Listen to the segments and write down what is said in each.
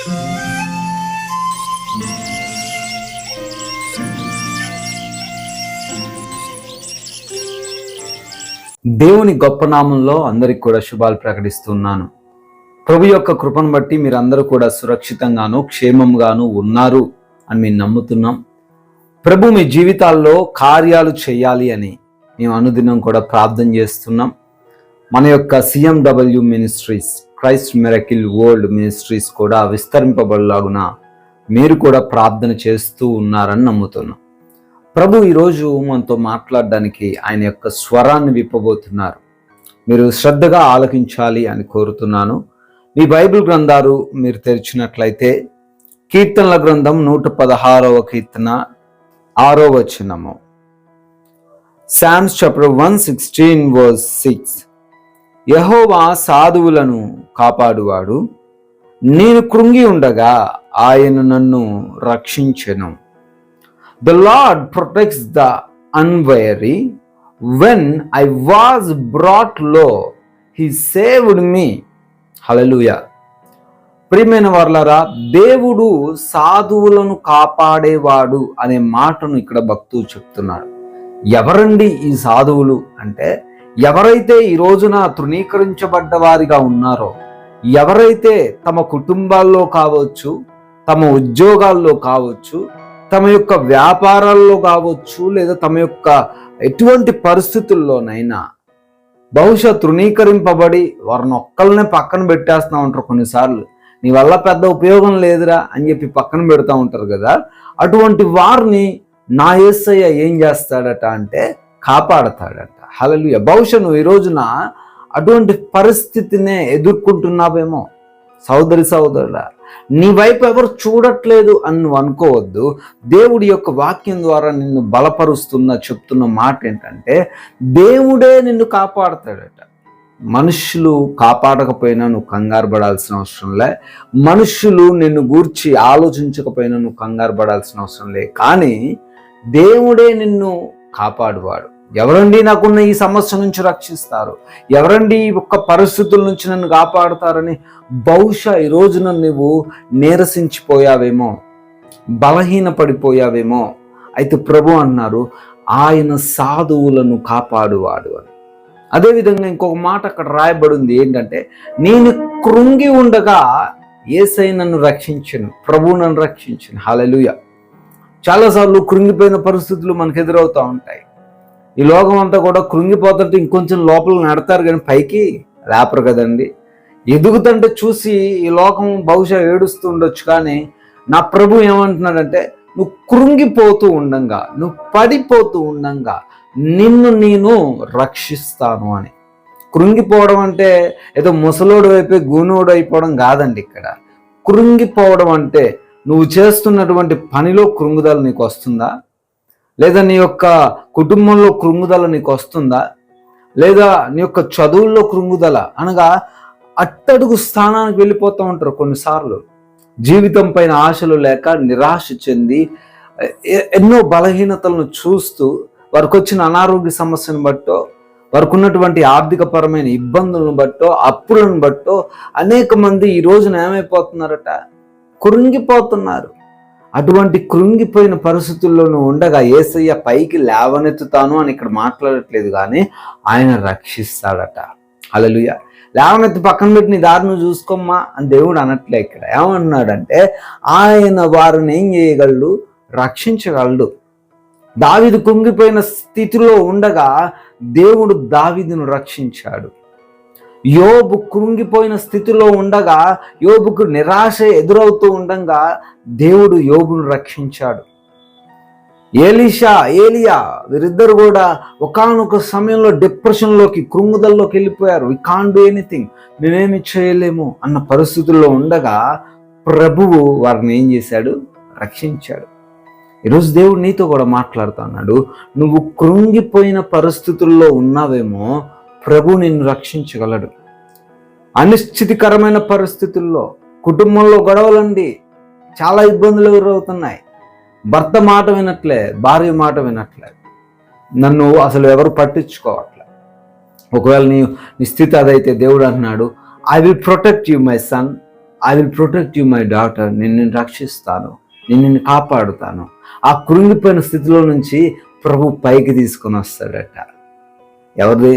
దేవుని గొప్ప నామంలో అందరికి కూడా శుభాలు ప్రకటిస్తున్నాను. ప్రభు యొక్క కృపను బట్టి మీరందరూ కూడా సురక్షితంగాను క్షేమంగాను ఉన్నారు అని మేము నమ్ముతున్నాం. ప్రభు మీ జీవితాల్లో కార్యాలు చేయాలి అని మేము అనుదినం కూడా ప్రార్థన చేస్తున్నాం. మన యొక్క CMW ministries, Christ miracle world ministries కూడా విస్తరింపబడలాగున మీరు కూడా ప్రార్థన చేస్తూ ఉన్నారని నమ్ముతున్నాం. ప్రభు ఈరోజు మనతో మాట్లాడడానికి ఆయన యొక్క స్వరాన్ని విప్పబోతున్నారు. మీరు శ్రద్ధగా ఆలకించాలి అని కోరుతున్నాను. మీ బైబిల్ గ్రంథాలు మీరు తెరిచినట్లయితే కీర్తనల గ్రంథం 116వ కీర్తన 6వ వచనము, Psalms chapter 116 verse 6. యెహోవా సాధువులను కాపాడువాడు, నేను కృంగి ఉండగా ఆయన నన్ను రక్షించెను. The Lord protects the unwary. When I was brought low, He saved me. Hallelujah. ప్రియమైన వారలారా, దేవుడు సాధువులను కాపాడేవాడు అనే మాటను ఇక్కడ భక్తులు చెప్తున్నాడు. ఎవరండి ఈ సాధువులు అంటే, ఎవరైతే ఈ రోజున తృణీకరించబడ్డ వారిగా ఉన్నారో, ఎవరైతే తమ కుటుంబాల్లో కావచ్చు, తమ ఉద్యోగాల్లో కావచ్చు, తమ యొక్క వ్యాపారాల్లో కావచ్చు, లేదా తమ యొక్క ఎటువంటి పరిస్థితుల్లోనైనా బహుశా తృణీకరింపబడి వారిని ఒక్కళ్ళనే పక్కన పెట్టేస్తూ ఉంటారు. కొన్నిసార్లు నీ వల్ల పెద్ద ఉపయోగం లేదురా అని చెప్పి పక్కన పెడతా ఉంటారు కదా. అటువంటి వారిని నా యేసయ్య ఏం చేస్తాడట అంటే కాపాడతాడట. హల్లెలూయా. బహుశా నువ్వు ఈ రోజున అటువంటి పరిస్థితినే ఎదుర్కొంటున్నావేమో. సోదరుడా, నీ వైపు ఎవరు చూడట్లేదు అని నువ్వు అనుకోవద్దు. దేవుడి యొక్క వాక్యం ద్వారా నిన్ను చెప్తున్న మాట ఏంటంటే, దేవుడే నిన్ను కాపాడతాడట. మనుషులు కాపాడకపోయినా నువ్వు కంగారు పడాల్సిన అవసరం లే, మనుషులు నిన్ను గూర్చి ఆలోచించకపోయినా నువ్వు కంగారు పడాల్సిన అవసరం లే, కానీ దేవుడే నిన్ను కాపాడువాడు. ఎవరండి నాకున్న ఈ సమస్య నుంచి రక్షిస్తారు, ఎవరండి ఈ ఒక్క పరిస్థితుల నుంచి నన్ను కాపాడుతారని బహుశా ఈ రోజున నువ్వు నీరసించిపోయావేమో, బలహీన పడిపోయావేమో. అయితే ప్రభు అన్నారు, ఆయన సాధువులను కాపాడువాడు అని. అదేవిధంగా ఇంకొక మాట అక్కడ రాయబడింది ఏంటంటే, నేను కృంగి ఉండగా యేసయ్య నన్ను రక్షించను, ప్రభు నన్ను రక్షించను. హల్లెలూయా. చాలాసార్లు కృంగిపోయిన పరిస్థితులు మనకు ఎదురవుతూ ఉంటాయి. ఈ లోకం అంతా కూడా కృంగిపోతుంటే ఇంకొంచెం లోపల నడతారు కానీ పైకి లేపరు కదండి. ఎదుగుతుంటే చూసి ఈ లోకం బహుశా ఏడుస్తూ ఉండొచ్చు, కానీ నా ప్రభు ఏమంటున్నాడంటే, నువ్వు కృంగిపోతూ ఉండంగా, నువ్వు పడిపోతూ ఉండంగా నిన్ను నేను రక్షిస్తాను అని. కృంగిపోవడం అంటే ఏదో ముసలోడు అయిపోయి గూనోడు అయిపోవడం కాదండి. ఇక్కడ కృంగిపోవడం అంటే నువ్వు చేస్తున్నటువంటి పనిలో కృంగుదల నీకు వస్తుందా, లేదా నీ యొక్క కుటుంబంలో కృంగుదల నీకు వస్తుందా, లేదా నీ యొక్క చదువుల్లో కృంగుదల, అనగా అట్టడుగు స్థానానికి వెళ్ళిపోతూ ఉంటారు. కొన్నిసార్లు జీవితం పైన ఆశలు లేక నిరాశ చెంది ఎన్నో బలహీనతలను చూస్తూ, వారికి వచ్చిన అనారోగ్య సమస్యను బట్టో, వారికి ఉన్నటువంటి ఆర్థికపరమైన ఇబ్బందులను బట్టో, అప్పులను బట్టో అనేక మంది ఈ రోజున ఏమైపోతున్నారట, కృంగిపోతున్నారు. అటువంటి కృంగిపోయిన పరిస్థితుల్లో నువ్వు ఉండగా యేసయ్య పైకి లేవనెత్తుతాను అని ఇక్కడ మాట్లాడట్లేదు, కానీ ఆయన రక్షిస్తాడట. హల్లెలూయా. లేవనెత్తి పక్కన పెట్టి నీ దారిని చూసుకోమ్మా అని దేవుడు అనట్లే. ఇక్కడ ఏమన్నాడంటే, ఆయన వారిని ఏం చేయగలడు, రక్షించగలడు. దావీదు కృంగిపోయిన స్థితిలో ఉండగా దేవుడు దావీదును రక్షించాడు. యోబు కృంగిపోయిన స్థితిలో ఉండగా, యోబుకు నిరాశ ఎదురవుతూ ఉండగా దేవుడు యోబును రక్షించాడు. ఏలియా వీరిద్దరు కూడా ఒకానొక సమయంలో డిప్రెషన్లోకి, కృంగుదల్లోకి వెళ్ళిపోయారు. వి కాంట్ డూ ఎనీథింగ్, మేమేమి చేయలేము అన్న పరిస్థితుల్లో ఉండగా ప్రభువు వారిని ఏం చేశాడు, రక్షించాడు. ఈరోజు దేవుడు నీతో కూడా మాట్లాడుతున్నాడు. నువ్వు కృంగిపోయిన పరిస్థితుల్లో ఉన్నావేమో, ప్రభు నిన్ను రక్షించగలడు. అనిశ్చితికరమైన పరిస్థితుల్లో, కుటుంబంలో గొడవలండి, చాలా ఇబ్బందులు ఎదురవుతున్నాయి. భర్త మాట వినట్లే, భార్య మాట వినట్లే, నన్ను అసలు ఎవరు పట్టించుకోవట్లే. ఒకవేళ నీ స్థితి అదైతే దేవుడు అంటున్నాడు, I will protect you my son, I will protect you my daughter, నిన్ను రక్షిస్తాను, నిన్ను కాపాడుతాను. ఆ కృంగిపోయిన స్థితిలో నుంచి ప్రభు పైకి తీసుకొని వస్తాడట.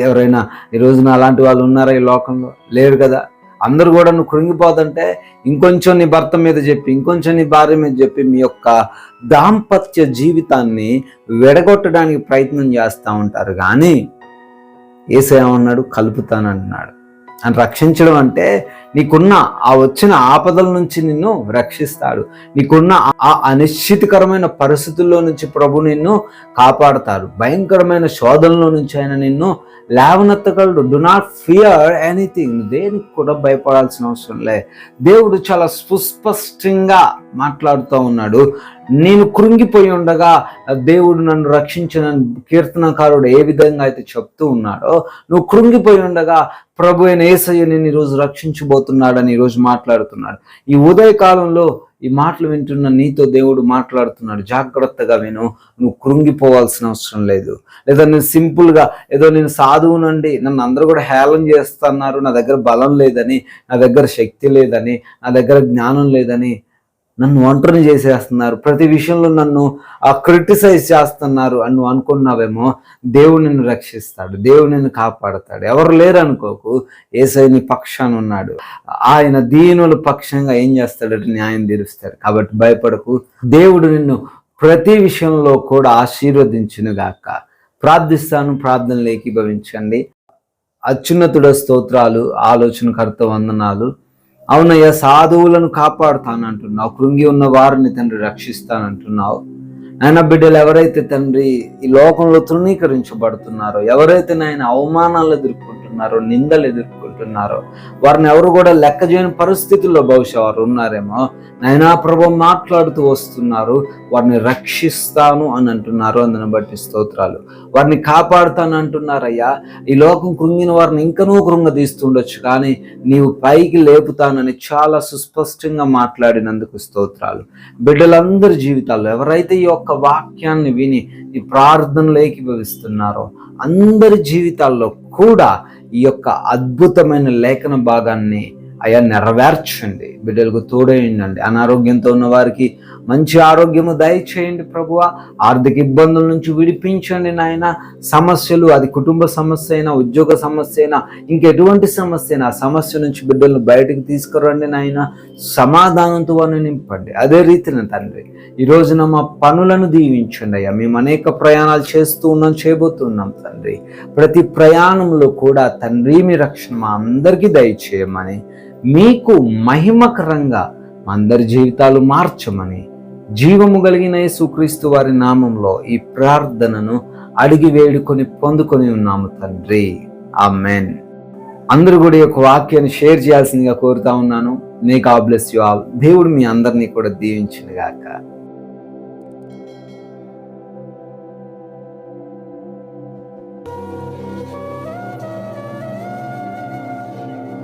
ఎవరైనా ఈ రోజున అలాంటి వాళ్ళు ఉన్నారా ఈ లోకంలో? లేరు కదా. అందరూ కూడా నువ్వు కృంగిపోతుంటే ఇంకొంచెం నీ భర్త మీద చెప్పి, ఇంకొంచెం నీ భార్య మీద చెప్పి మీ యొక్క దాంపత్య జీవితాన్ని విడగొట్టడానికి ప్రయత్నం చేస్తూ ఉంటారు. కానీ యేసయ్య ఏమన్నాడు? కలుపుతానంటున్నాడు. అని రక్షించడం అంటే నీకున్న ఆ వచ్చిన ఆపదల నుంచి నిన్ను రక్షిస్తాడు. నీకున్న ఆ అనిశ్చితికరమైన పరిస్థితుల్లో నుంచి ప్రభు నిన్ను కాపాడుతాడు. భయంకరమైన శోధనలో నుంచి ఆయన నిన్ను లేవనెత్తగలడు. Do not fear anything. దేనికి కూడా భయపడాల్సిన అవసరం లే. దేవుడు చాలా సుస్పష్టంగా మాట్లాడుతూ ఉన్నాడు. నేను కృంగిపోయి ఉండగా దేవుడు నన్ను రక్షించిన కీర్తనకారుడు ఏ విధంగా అయితే చెప్తూ ఉన్నాడో, నువ్వు కృంగిపోయి ఉండగా ప్రభు అయిన యేసయ్య నిన్ను ఈరోజు రక్షించబోతున్నాడని ఈరోజు మాట్లాడుతున్నాడు. ఈ ఉదయకాలంలో ఈ మాటలు వింటున్న నీతో దేవుడు మాట్లాడుతున్నాడు. జాగ్రత్తగా విను. నువ్వు కృంగిపోవాల్సిన అవసరం లేదు. లేదా నేను సింపుల్గా ఏదో నేను సాధువునండి, నన్ను అందరూ కూడా హేళన చేస్తున్నారు, నా దగ్గర బలం లేదని, నా దగ్గర శక్తి లేదని, నా దగ్గర జ్ఞానం లేదని నన్ను ఒంటరిని చేసేస్తున్నారు, ప్రతి విషయంలో నన్ను క్రిటిసైజ్ చేస్తున్నారు అని నువ్వు అనుకున్నావేమో. దేవుడు నిన్ను రక్షిస్తాడు, దేవుడు నిన్ను కాపాడతాడు. ఎవరు లేరు అనుకోకు, యేసయ్య నీ పక్షాన ఉన్నాడు. ఆయన దీనుల పక్షంగా ఏం చేస్తాడంటే న్యాయం తీరుస్తాడు. కాబట్టి భయపడకు. దేవుడు నిన్ను ప్రతి విషయంలో కూడా ఆశీర్వదించునుగాక. ప్రార్థిస్తాను, ప్రార్థనలు ఏకీభవించండి. అత్యున్నతుడ స్తోత్రాలు, ఆలోచనకర్త వందనాలు. అవునయ్యా, సాధువులను కాపాడుతానంటున్నావు, కృంగి ఉన్న వారిని తండ్రి రక్షిస్తానంటున్నావు. నాయన బిడ్డలు ఎవరైతే తండ్రి ఈ లోకంలో తృణీకరించబడుతున్నారో, ఎవరైతే నాయన అవమానాలు ఎదుర్కొంటున్నారో, నిందలు ఎదుర్కొంటున్నారో, వారిని ఎవరు కూడా లెక్క చేయని పరిస్థితుల్లో బహుశా వారు ఉన్నారేమో. నాయనా ప్రభు మాట్లాడుతూ వస్తున్నారు, వారిని రక్షిస్తాను అని అంటున్నారు. అందుని బట్టి స్తోత్రాలు. వారిని కాపాడుతాను అంటున్నారయ్యా. ఈ లోకం కృంగిన వారిని ఇంకనూ కృంగదీస్తుండొచ్చు, కానీ నీవు పైకి లేపుతానని చాలా సుస్పష్టంగా మాట్లాడినందుకు స్తోత్రాలు. బిడ్డలందరి జీవితాల్లో ఎవరైతే ఈ యొక్క వాక్యాన్ని విని ఈ ప్రార్థనలు ఏకీభవిస్తున్నారో అందరి జీవితాల్లో కూడా ఈ యొక్క అద్భుతమైన లేఖన భాగాన్ని అయ్యా నెరవేర్చండి. బిడ్డలకు తోడేయండి. అనారోగ్యంతో ఉన్న వారికి మంచి ఆరోగ్యము దయచేయండి ప్రభువా. ఆర్థిక ఇబ్బందుల నుంచి విడిపించండి నాయన. సమస్యలు, అది కుటుంబ సమస్య అయినా, ఉద్యోగ సమస్య అయినా, ఇంకెటువంటి సమస్య అయినా, ఆ సమస్య నుంచి బిడ్డలను బయటకు తీసుకురండి నాయన. సమాధానంతో వారిని నింపండి. అదే రీతిన తండ్రి ఈ రోజున మా పనులను దీవించండి అయ్యా. మేము అనేక ప్రయాణాలు చేయబోతున్నాం తండ్రి. ప్రతి ప్రయాణంలో కూడా తండ్రి మీ రక్షణ మా అందరికీ దయచేయమని, మీకు మహిమకరంగా మా అందరి జీవితాలు మార్చమని, జీవము కలిగిన యేసుక్రీస్తు వారి నామంలో ఈ ప్రార్థనను అడిగి వేడుకొని పొందుకొని ఉన్నాము తండ్రి. ఆమెన్. అందరూ కూడా ఈ యొక్క వాక్యాన్ని షేర్ చేయాల్సిందిగా కోరుతా ఉన్నాను. May God bless you all. దేవుడు మీ అందరినీ కూడా దీవించును గాక.